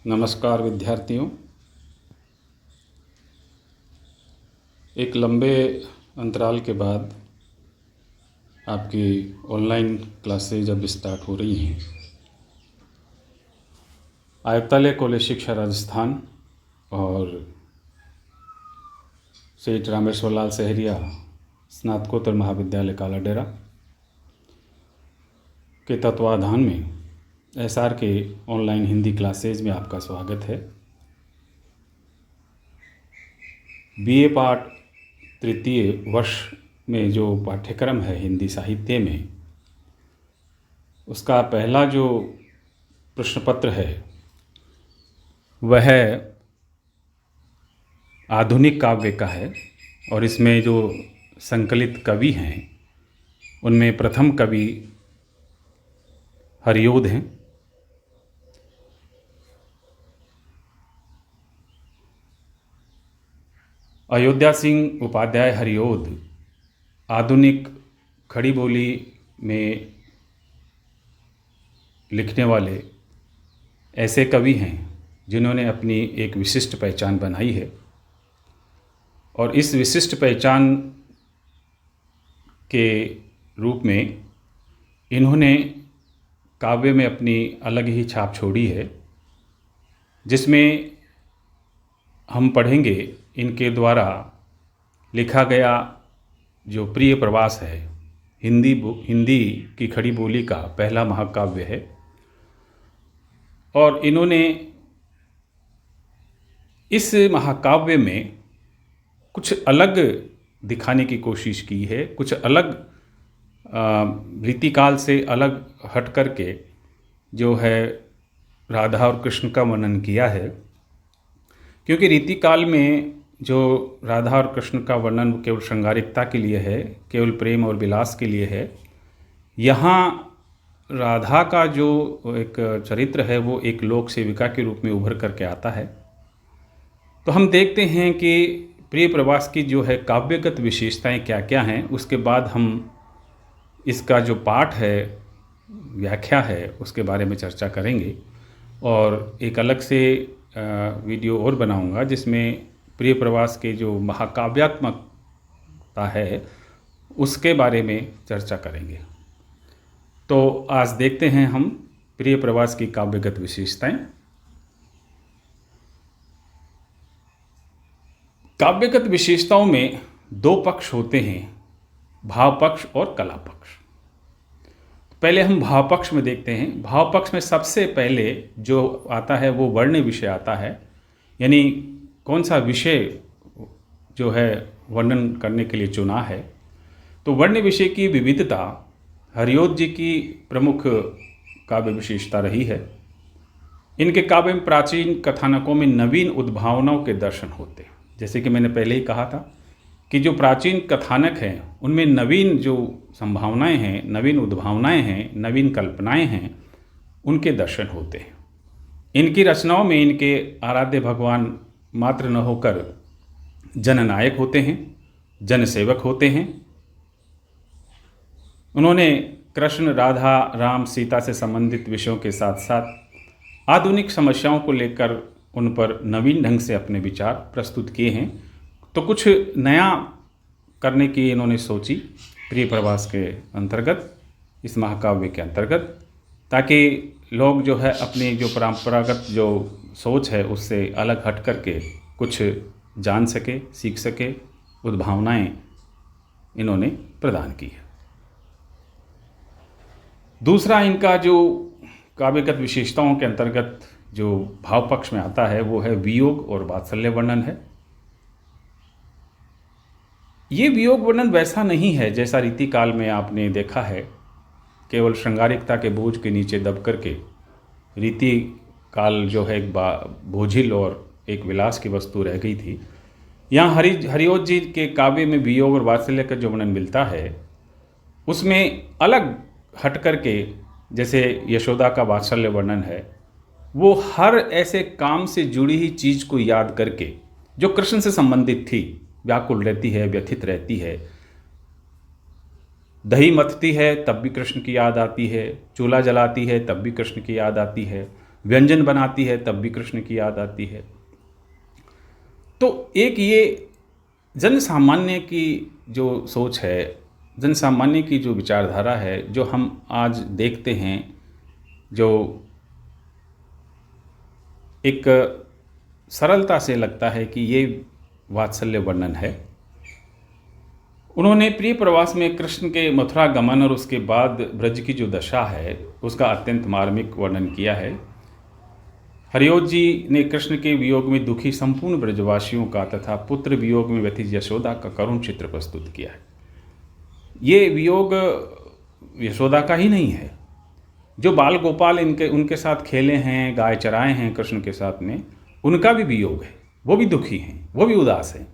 नमस्कार विद्यार्थियों। एक लंबे अंतराल के बाद आपकी ऑनलाइन क्लासेज अब स्टार्ट हो रही हैं। आयुक्तालय कॉलेज शिक्षा राजस्थान और सेठ रामेश्वर लाल सहरिया स्नातकोत्तर महाविद्यालय काला डेरा के तत्वाधान में एसआर के ऑनलाइन हिंदी क्लासेज में आपका स्वागत है। बीए पाठ तृतीय वर्ष में जो पाठ्यक्रम है हिंदी साहित्य में, उसका पहला जो प्रश्न पत्र है वह आधुनिक काव्य का है और इसमें जो संकलित कवि हैं उनमें प्रथम कवि हरिओद हैं। अयोध्या सिंह उपाध्याय हरिओद आधुनिक खड़ी बोली में लिखने वाले ऐसे कवि हैं जिन्होंने अपनी एक विशिष्ट पहचान बनाई है और इस विशिष्ट पहचान के रूप में इन्होंने काव्य में अपनी अलग ही छाप छोड़ी है, जिसमें हम पढ़ेंगे इनके द्वारा लिखा गया जो प्रिय प्रवास है, हिंदी की खड़ी बोली का पहला महाकाव्य है। और इन्होंने इस महाकाव्य में कुछ अलग दिखाने की कोशिश की है, कुछ अलग रीतिकाल से अलग हट करके जो है राधा और कृष्ण का वर्णन किया है। क्योंकि रीतिकाल में जो राधा और कृष्ण का वर्णन केवल श्रृंगारिकता के लिए है, केवल प्रेम और विलास के लिए है, यहाँ राधा का जो एक चरित्र है वो एक लोक सेविका के रूप में उभर करके आता है। तो हम देखते हैं कि प्रिय प्रवास की जो है काव्यगत विशेषताएं क्या क्या हैं, उसके बाद हम इसका जो पाठ है, व्याख्या है, उसके बारे में चर्चा करेंगे और एक अलग से वीडियो और बनाऊंगा जिसमें प्रिय प्रवास के जो महाकाव्यात्मकता है उसके बारे में चर्चा करेंगे। तो आज देखते हैं हम प्रिय प्रवास की काव्यगत विशेषताएं। काव्यगत विशेषताओं में दो पक्ष होते हैं, भाव पक्ष और कला पक्ष। पहले हम भाव पक्ष में देखते हैं। भाव पक्ष में सबसे पहले जो आता है वो वर्ण विषय आता है, यानी कौन सा विषय जो है वर्णन करने के लिए चुना है। तो वर्ण विषय की विविधता हरिओद जी की प्रमुख काव्य विशेषता रही है। इनके काव्य में प्राचीन कथानकों में नवीन उद्भावनाओं के दर्शन होते हैं। जैसे कि मैंने पहले ही कहा था कि जो प्राचीन कथानक हैं उनमें नवीन जो संभावनाएं हैं, नवीन उद्भावनाएं हैं, नवीन कल्पनाएं हैं, उनके दर्शन होते हैं। इनकी रचनाओं में इनके आराध्य भगवान मात्र न होकर जननायक होते हैं, जनसेवक होते हैं। उन्होंने कृष्ण, राधा, राम, सीता से संबंधित विषयों के साथ साथ आधुनिक समस्याओं को लेकर उन पर नवीन ढंग से अपने विचार प्रस्तुत किए हैं। तो कुछ नया करने की इन्होंने सोची प्रिय प्रवास के अंतर्गत, इस महाकाव्य के अंतर्गत, ताकि लोग जो है अपनी जो परंपरागत जो सोच है उससे अलग हट करके कुछ जान सके, सीख सके, उद्भावनाएं इन्होंने प्रदान की है। दूसरा इनका जो काव्यगत विशेषताओं के अंतर्गत जो भाव पक्ष में आता है वो है वियोग और वात्सल्य वर्णन है। ये वियोग वर्णन वैसा नहीं है जैसा रीतिकाल में आपने देखा है, केवल श्रृंगारिकता के बोझ के नीचे दब करके रीति काल जो है एक बोझिल और एक विलास की वस्तु रह गई थी। यहाँ हरिओद जी के काव्य में वियोग और वात्सल्य का जो वर्णन मिलता है उसमें अलग हट करके, जैसे यशोदा का वात्सल्य वर्णन है, वो हर ऐसे काम से जुड़ी ही चीज़ को याद करके जो कृष्ण से संबंधित थी व्याकुल रहती है, व्यथित रहती है। दही मथती है तब भी कृष्ण की याद आती है, चूल्हा जलाती है तब भी कृष्ण की याद आती है, व्यंजन बनाती है तब भी कृष्ण की याद आती है। तो एक ये जन सामान्य की जो सोच है, जन सामान्य की जो विचारधारा है, जो हम आज देखते हैं, जो एक सरलता से लगता है कि ये वात्सल्य वर्णन है। उन्होंने प्रिय प्रवास में कृष्ण के मथुरा गमन और उसके बाद ब्रज की जो दशा है उसका अत्यंत मार्मिक वर्णन किया है। हरिओत जी ने कृष्ण के वियोग में दुखी संपूर्ण ब्रजवासियों का तथा पुत्र वियोग में व्यथित यशोदा का करुण चित्र प्रस्तुत किया है। ये वियोग यशोदा का ही नहीं है, जो बाल गोपाल उनके साथ खेले हैं, गाय चराए हैं कृष्ण के साथ में, उनका भी वियोग है, वो भी दुखी हैं, वो भी उदास हैं।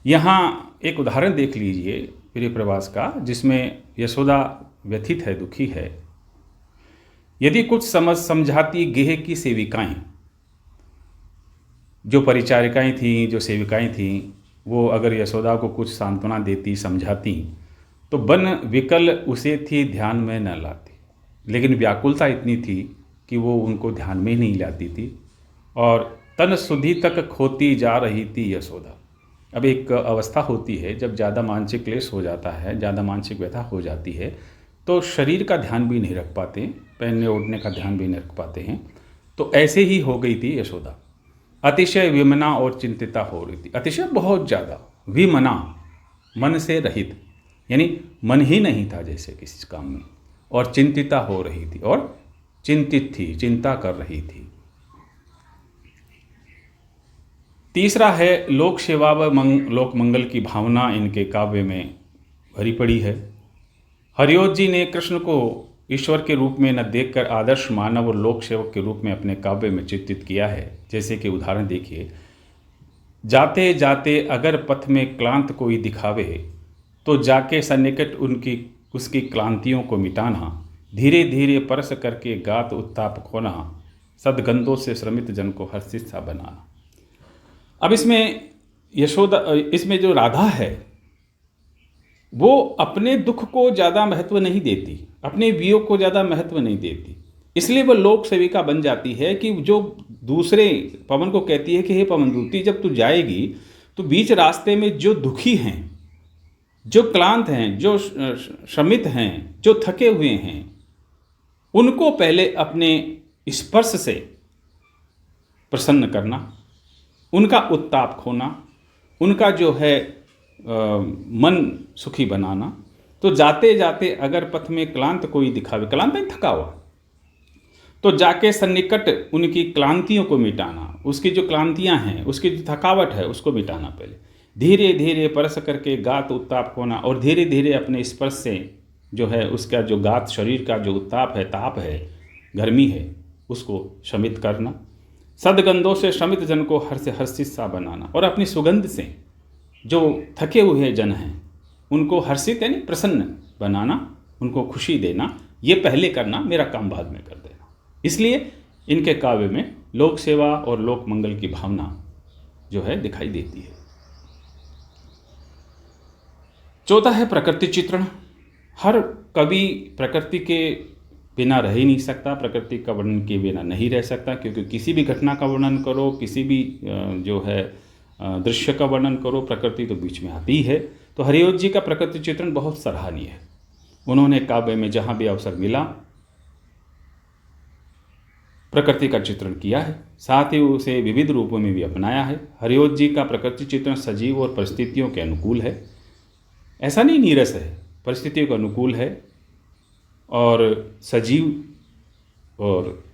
यहाँ एक उदाहरण देख लीजिए प्रिय प्रवास का, जिसमें यशोदा व्यथित है, दुखी है। यदि कुछ समझाती गेह की सेविकाएं, जो परिचारिकाएं थीं, जो सेविकाएं थीं, वो अगर यशोदा को कुछ सांत्वना देती, समझाती, तो बन विकल उसे थी ध्यान में न लाती। लेकिन व्याकुलता इतनी थी कि वो उनको ध्यान में नहीं लाती थी और तन सुधि तक खोती जा रही थी यशोदा। अब एक अवस्था होती है जब ज़्यादा मानसिक क्लेश हो जाता है, ज़्यादा मानसिक व्यथा हो जाती है, तो शरीर का ध्यान भी नहीं रख पाते, पहनने ओढ़ने का ध्यान भी नहीं रख पाते हैं। तो ऐसे ही हो गई थी यशोदा, अतिशय विमना और चिंतिता हो रही थी। अतिशय बहुत ज़्यादा, विमना मन से रहित, यानी मन ही नहीं था जैसे किसी काम में, और चिंतिता हो रही थी और चिंतित थी, चिंता कर रही थी। तीसरा है लोक सेवा व लोक मंगल की भावना इनके काव्य में भरी पड़ी है। हरिओत जी ने कृष्ण को ईश्वर के रूप में न देखकर आदर्श मानव और लोक सेवक के रूप में अपने काव्य में चित्रित किया है। जैसे कि उदाहरण देखिए, जाते जाते अगर पथ में क्लांत कोई दिखावे, तो जाके सन्निकट उसकी क्लांतियों को मिटाना, धीरे धीरे परस करके गात उत्ताप खोना, सदगंधों से श्रमित जन को हर्षित सा बनाना। अब इसमें जो राधा है वो अपने दुख को ज़्यादा महत्व नहीं देती, अपने वियोग को ज़्यादा महत्व नहीं देती, इसलिए वह लोक सेविका बन जाती है कि जो दूसरे पवन को कहती है कि हे पवन दूती, जब तू जाएगी तो बीच रास्ते में जो दुखी हैं, जो क्लांत हैं, जो श्रमित हैं, जो थके हुए हैं, उनको पहले अपने स्पर्श से प्रसन्न करना, उनका उत्ताप खोना, उनका जो है मन सुखी बनाना। तो जाते जाते अगर पथ में क्लांत कोई दिखावे, क्लांत नहीं थका हुआ, तो जाके सन्निकट उनकी क्लांतियों को मिटाना, उसकी जो क्लांतियां हैं, उसकी जो थकावट है उसको मिटाना पहले, धीरे धीरे परस करके गात उत्ताप होना, और धीरे धीरे अपने स्पर्श से जो है उसका जो गात शरीर का जो उत्ताप है, ताप है, गर्मी है, उसको शमित करना, सदगंधों से श्रमित जन को हर्षित सा बनाना, और अपनी सुगंध से जो थके हुए जन हैं उनको हर्षित यानी प्रसन्न बनाना, उनको खुशी देना। ये पहले करना, मेरा काम बाद में कर देना। इसलिए इनके काव्य में लोक सेवा और लोक मंगल की भावना जो है दिखाई देती है। चौथा है प्रकृति चित्रण। हर कवि प्रकृति के बिना रह ही नहीं सकता, प्रकृति का वर्णन किए बिना नहीं रह सकता, क्योंकि किसी भी घटना का वर्णन करो, किसी भी जो है दृश्य का वर्णन करो, प्रकृति तो बीच में आती है। तो हरिओत जी का प्रकृति चित्रण बहुत सराहनीय है। उन्होंने काव्य में जहाँ भी अवसर मिला प्रकृति का चित्रण किया है, साथ ही उसे विविध रूपों में भी अपनाया है। हरिओत जी का प्रकृति चित्रण सजीव और परिस्थितियों के अनुकूल है, ऐसा नहीं नीरस है, परिस्थितियों के अनुकूल है और सजीव, और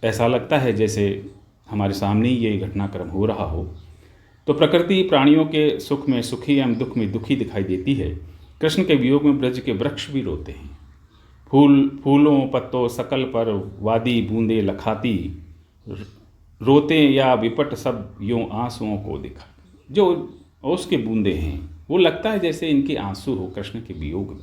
ऐसा लगता है जैसे हमारे सामने ही ये घटनाक्रम हो रहा हो। तो प्रकृति प्राणियों के सुख में सुखी एवं दुख में दुखी दिखाई देती है। कृष्ण के वियोग में ब्रज के वृक्ष भी रोते हैं, फूलों पत्तों सकल पर वादी बूंदे लखाती, रोते या विपट सब यूं आंसुओं को दिखा। जो उसके बूंदे हैं वो लगता है जैसे इनके आंसू हो कृष्ण के वियोग में।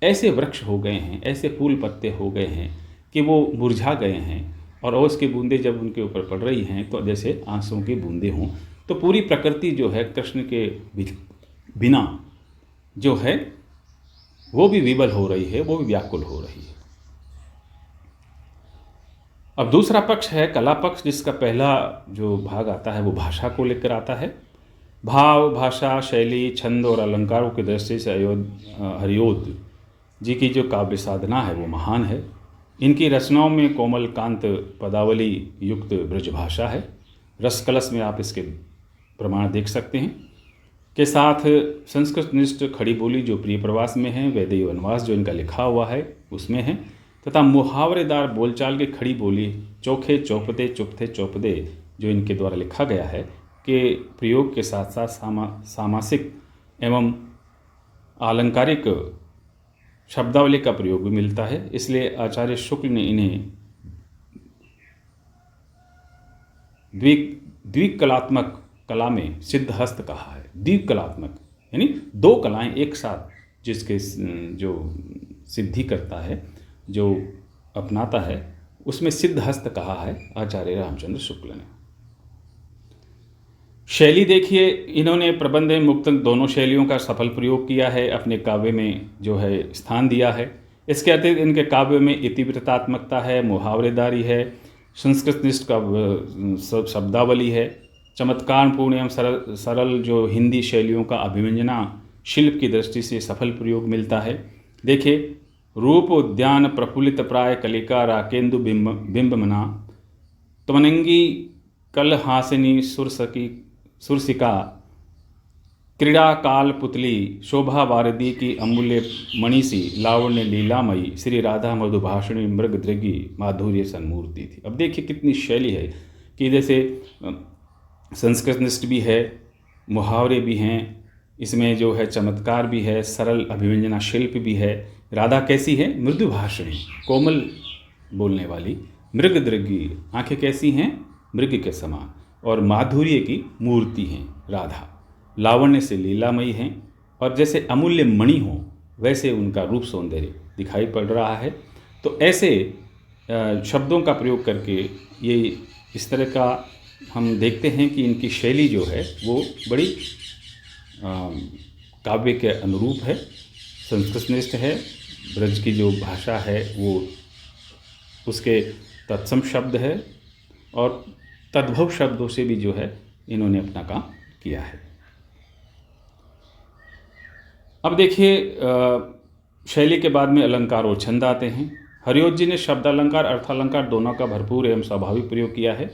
ऐसे वृक्ष हो गए हैं, ऐसे फूल पत्ते हो गए हैं कि वो मुरझा गए हैं, और ओस की बूंदें जब उनके ऊपर पड़ रही हैं तो जैसे आंसुओं की बूंदें हों। तो पूरी प्रकृति जो है कृष्ण के बिना जो है वो भी विवल हो रही है, वो भी व्याकुल हो रही है। अब दूसरा पक्ष है कला पक्ष, जिसका पहला जो भाग आता है वो भाषा को लेकर आता है। भाव, भाषा, शैली, छंद और अलंकारों की दृष्टि से हरिओद जी की जो काव्य साधना है वो महान है। इनकी रचनाओं में कोमल कांत पदावली युक्त ब्रज भाषा है। रसकलश में आप इसके प्रमाण देख सकते हैं। के साथ संस्कृत निष्ठ खड़ी बोली जो प्रिय प्रवास में है, वैदेही वनवास जो इनका लिखा हुआ है उसमें है, तथा मुहावरेदार बोलचाल की खड़ी बोली चोखे चौपदे चुपथे चौपदे जो इनके द्वारा लिखा गया है के प्रयोग के साथ साथ सामासिक एवं आलंकारिक शब्दावली का प्रयोग भी मिलता है। इसलिए आचार्य शुक्ल ने इन्हें द्विकलात्मक कला में सिद्धहस्त कहा है। द्विकलात्मक यानी दो कलाएं एक साथ जिसके जो सिद्धि करता है, जो अपनाता है, उसमें सिद्धहस्त कहा है आचार्य रामचंद्र शुक्ल ने। शैली देखिए, इन्होंने प्रबंध एवं मुक्तक दोनों शैलियों का सफल प्रयोग किया है, अपने काव्य में जो है स्थान दिया है। इसके अतिरिक्त इनके काव्य में इतिवृत्तात्मकता है, मुहावरेदारी है, संस्कृतनिष्ठ का शब्दावली है, चमत्कारपूर्ण एवं सरल जो हिंदी शैलियों का अभिव्यंजना शिल्प की दृष्टि से सफल प्रयोग मिलता है। देखिए, रूप उद्यान प्रफुल्लित प्राय कलिका राकेंदु बिंबमना त्वनंगी कलहासिनी सुरसिका क्रीड़ा काल पुतली शोभा वारदी की अमूल्य मणिसी लावण्य लीलामयी श्री राधा मधुभाषिणी मृग दृगी माधुर्य सन्मूर्ति थी। अब देखिए कितनी शैली है कि जैसे संस्कृतनिष्ठ भी है, मुहावरे भी हैं, इसमें जो है चमत्कार भी है, सरल अभिव्यंजना शिल्प भी है। राधा कैसी है? मृदुभाषिणी, कोमल बोलने वाली, मृग दृगी, आंखें कैसी हैं? मृग के समान, और माधुर्य की मूर्ति हैं राधा, लावण्य से लीलामयी हैं, और जैसे अमूल्य मणि हो वैसे उनका रूप सौंदर्य दिखाई पड़ रहा है। तो ऐसे शब्दों का प्रयोग करके ये इस तरह का हम देखते हैं कि इनकी शैली जो है वो बड़ी काव्य के अनुरूप है, संस्कृतनिष्ठ है। ब्रज की जो भाषा है वो उसके तत्सम शब्द है, और तद्भव शब्दों से भी जो है इन्होंने अपना काम किया है। अब देखिए, शैली के बाद में अलंकार और छंद आते हैं। हरिओद जी ने शब्द अलंकार अर्थालंकार दोनों का भरपूर एवं स्वाभाविक प्रयोग किया है।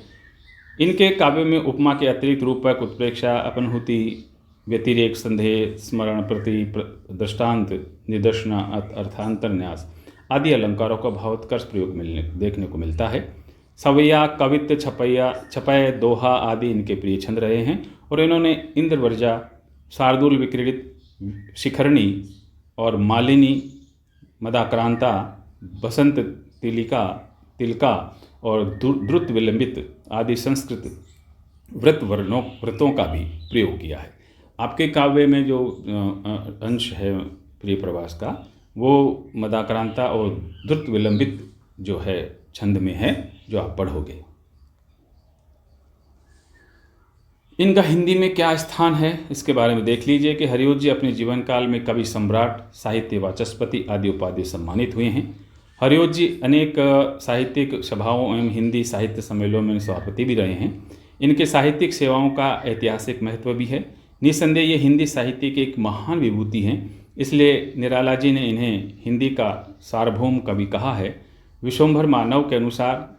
इनके काव्य में उपमा के अतिरिक्त रूपक, उत्प्रेक्षा, अपनहुति, व्यतिरेक, संदेह, स्मरण, प्रति, दृष्टांत, निदर्शन, अर्थांतरन्यास आदि अलंकारों का भावोत्कर्ष प्रयोग देखने को मिलता है। सवैया, कवित्व, छपय, दोहा आदि इनके प्रिय छंद रहे हैं, और इन्होंने इंद्रवर्जा, शार्दूल विक्रीडित, शिखरणी और मालिनी, मदाक्रांता, बसंत तिलका और द्रुत विलंबित आदि संस्कृत व्रतों का भी प्रयोग किया है। आपके काव्य में जो अंश है प्रिय प्रवास का, वो मदाक्रांता और द्रुत विलंबित जो है छंद में है, जो आप पढ़ोगे। इनका हिंदी में क्या स्थान है इसके बारे में देख लीजिए कि हरिओद जी अपने जीवन काल में कवि सम्राट, साहित्य वाचस्पति आदि उपाधि सम्मानित हुए हैं। हरिओद जी अनेक साहित्यिक सभाओं एवं हिंदी साहित्य सम्मेलनों में सभापति भी रहे हैं। इनके साहित्यिक सेवाओं का ऐतिहासिक महत्व भी है। निस्संदेह ये हिंदी साहित्य की एक महान विभूति हैं, इसलिए निराला जी ने इन्हें हिंदी का सार्वभौम कवि कहा है। विश्वंभर मानव के अनुसार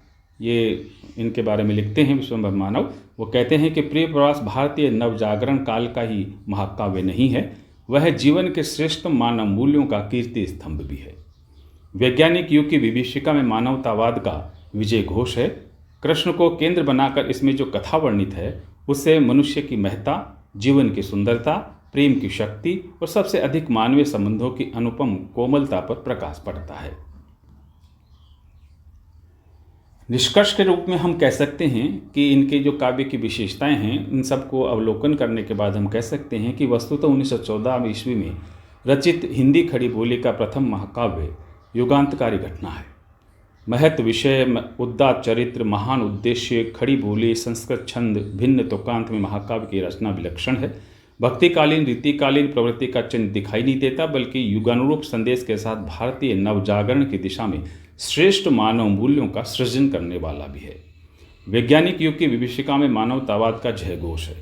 ये इनके बारे में लिखते हैं, विश्वंभर मानव, वो कहते हैं कि प्रिय प्रवास भारतीय नवजागरण काल का ही महाकाव्य नहीं है, वह जीवन के श्रेष्ठ मानव मूल्यों का कीर्ति स्तंभ भी है। वैज्ञानिक युग की विभीषिका में मानवतावाद का विजय घोष है। कृष्ण को केंद्र बनाकर इसमें जो कथा वर्णित है उससे मनुष्य की महत्ता, जीवन की सुंदरता, प्रेम की शक्ति और सबसे अधिक मानवीय संबंधों की अनुपम कोमलता पर प्रकाश पड़ता है। निष्कर्ष के रूप में हम कह सकते हैं कि इनके जो काव्य की विशेषताएं हैं, इन सबको अवलोकन करने के बाद हम कह सकते हैं कि वस्तुतः 1914 ईस्वी में रचित हिंदी खड़ी बोली का प्रथम महाकाव्य युगांतकारी घटना है। महत विषय, उदात्त चरित्र, महान उद्देश्य, खड़ी बोली, संस्कृत छंद, भिन्न तुकांत में महाकाव्य की रचना विलक्षण है। भक्तिकालीन रीतिकालीन प्रवृत्ति का चिन्ह दिखाई नहीं देता, बल्कि युगानुरूप संदेश के साथ भारतीय नवजागरण की दिशा में श्रेष्ठ मानव मूल्यों का सृजन करने वाला भी है। वैज्ञानिक युग की विभीषिका में मानवतावाद का जयघोष है।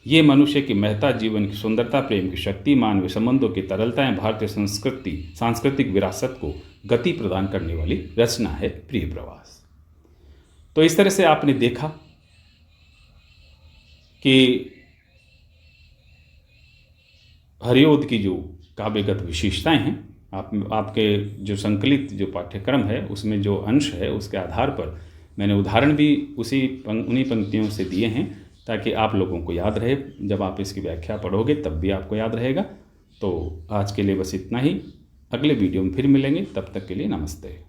ये मनुष्य की महत्ता, जीवन की सुंदरता, प्रेम की शक्ति, मानवीय संबंधों की तरलताएं, भारतीय सांस्कृतिक विरासत को गति प्रदान करने वाली रचना है प्रिय प्रवास। तो इस तरह से आपने देखा कि हरिओद की जो काव्यगत विशेषताएं हैं, आपके जो संकलित जो पाठ्यक्रम है उसमें जो अंश है उसके आधार पर मैंने उदाहरण भी उन्हीं पंक्तियों से दिए हैं, ताकि आप लोगों को याद रहे। जब आप इसकी व्याख्या पढ़ोगे तब भी आपको याद रहेगा। तो आज के लिए बस इतना ही। अगले वीडियो में फिर मिलेंगे, तब तक के लिए नमस्ते।